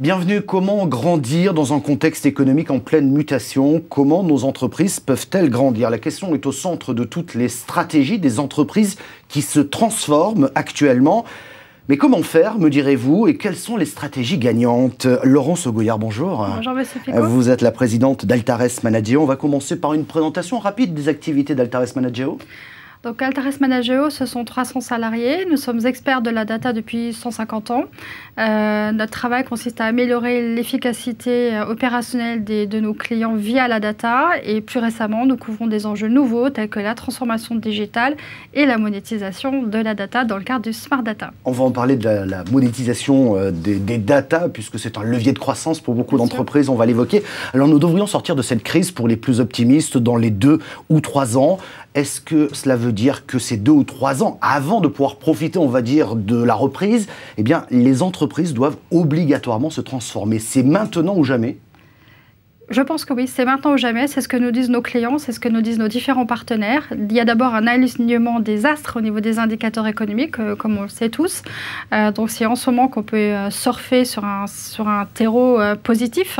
Bienvenue. Comment grandir dans un contexte économique en pleine mutation? Comment nos entreprises peuvent-elles grandir? La question est au centre de toutes les stratégies des entreprises qui se transforment actuellement. Mais comment faire, me direz-vous, et quelles sont les stratégies gagnantes? Laurence Augoyard, bonjour. Bonjour, monsieur Picot. Vous êtes la présidente d'Altares Manageo. On va commencer par une présentation rapide des activités d'Altares Manageo. Donc Altares Manageo, ce sont 300 salariés. Nous sommes experts de la data depuis 150 ans. Notre travail consiste à améliorer l'efficacité opérationnelle de nos clients via la data. Et plus récemment, nous couvrons des enjeux nouveaux tels que la transformation digitale et la monétisation de la data dans le cadre du Smart Data. On va en parler de la monétisation des data, puisque c'est un levier de croissance pour beaucoup d'entreprises, on va l'évoquer. Alors nous devrions sortir de cette crise pour les plus optimistes dans les 2 ou 3 ans. Est-ce que cela veut dire que ces 2 ou 3 ans, avant de pouvoir profiter, on va dire, de la reprise, eh bien, les entreprises doivent obligatoirement se transformer? C'est maintenant ou jamais? Je pense que oui, c'est maintenant ou jamais. C'est ce que nous disent nos clients, c'est ce que nous disent nos différents partenaires. Il y a d'abord un alignement des astres au niveau des indicateurs économiques, comme on le sait tous. Donc c'est en ce moment qu'on peut surfer sur un terreau positif.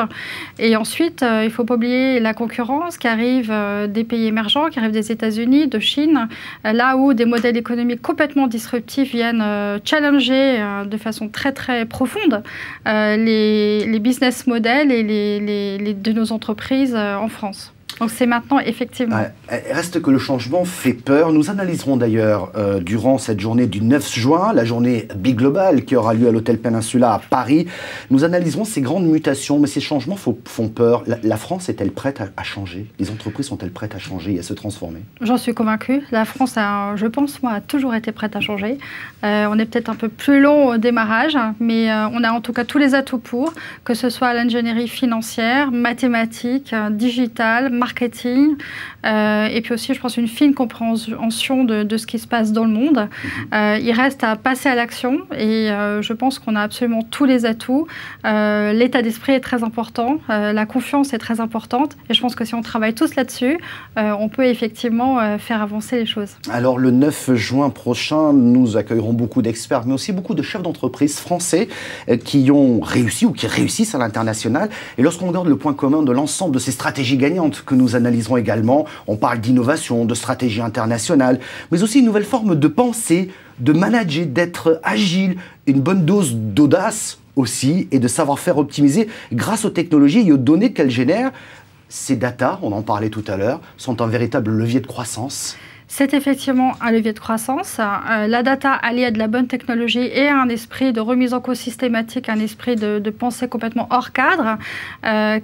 Et ensuite, il ne faut pas oublier la concurrence qui arrive des pays émergents, qui arrive des États-Unis, de Chine, là où des modèles économiques complètement disruptifs viennent challenger de façon très très profonde les business models et de nos entreprises en France. Donc c'est maintenant, effectivement. Reste que le changement fait peur. Nous analyserons d'ailleurs durant cette journée du 9 juin, la journée Big Global qui aura lieu à l'Hôtel Peninsula à Paris. Nous analyserons ces grandes mutations, mais ces changements font peur. La France est-elle prête à changer? Les entreprises sont-elles prêtes à changer et à se transformer? J'en suis convaincue. La France, je pense, moi, a toujours été prête à changer. On est peut-être un peu plus long au démarrage, mais on a en tout cas tous les atouts pour, que ce soit l'ingénierie financière, mathématiques, digitale, marketing, et puis aussi, je pense, une fine compréhension de ce qui se passe dans le monde. Il reste à passer à l'action et je pense qu'on a absolument tous les atouts. L'état d'esprit est très important, la confiance est très importante et je pense que si on travaille tous là-dessus, on peut effectivement faire avancer les choses. Alors le 9 juin prochain, nous accueillerons beaucoup d'experts, mais aussi beaucoup de chefs d'entreprise français qui ont réussi ou qui réussissent à l'international. Et lorsqu'on regarde le point commun de l'ensemble de ces stratégies gagnantes que nous analyserons également, on parle d'innovation, de stratégie internationale, mais aussi une nouvelle forme de pensée, de manager, d'être agile, une bonne dose d'audace aussi et de savoir-faire optimisé grâce aux technologies et aux données qu'elles génèrent. Ces data, on en parlait tout à l'heure, sont un véritable levier de croissance. C'est effectivement un levier de croissance. La data alliée à de la bonne technologie et à un esprit de remise en cause systématique, un esprit de pensée complètement hors cadre,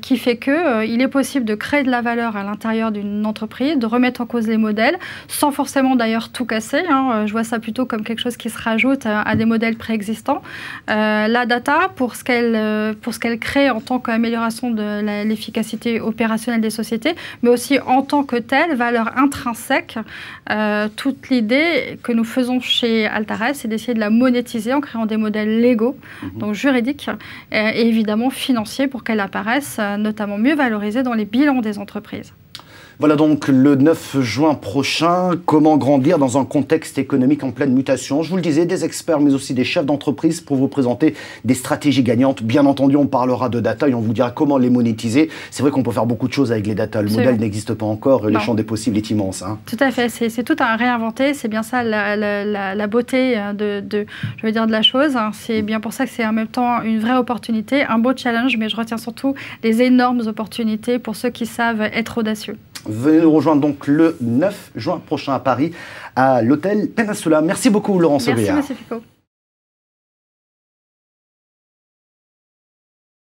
qui fait qu'il est possible de créer de la valeur à l'intérieur d'une entreprise, de remettre en cause les modèles, sans forcément d'ailleurs tout casser. Je vois ça plutôt comme quelque chose qui se rajoute à des modèles préexistants. La data, pour ce qu'elle crée en tant qu'amélioration de l'efficacité opérationnelle des sociétés, mais aussi en tant que telle, valeur intrinsèque. Toute l'idée que nous faisons chez Altares, c'est d'essayer de la monétiser en créant des modèles légaux, donc juridiques, et évidemment financiers pour qu'elle apparaisse notamment mieux valorisée dans les bilans des entreprises. Voilà donc le 9 juin prochain, comment grandir dans un contexte économique en pleine mutation. Je vous le disais, des experts mais aussi des chefs d'entreprise pour vous présenter des stratégies gagnantes. Bien entendu, on parlera de data et on vous dira comment les monétiser. C'est vrai qu'on peut faire beaucoup de choses avec les data. Le modèle n'existe pas encore, le champ des possibles est immense. Tout à fait, c'est tout à réinventer. C'est bien ça la beauté je veux dire, de la chose. C'est bien pour ça que c'est en même temps une vraie opportunité, un beau challenge, mais je retiens surtout les énormes opportunités pour ceux qui savent être audacieux. Venez nous rejoindre donc le 9 juin prochain à Paris, à l'hôtel Peninsula. Merci beaucoup, Laurence Augoyard. Merci, M. Picot.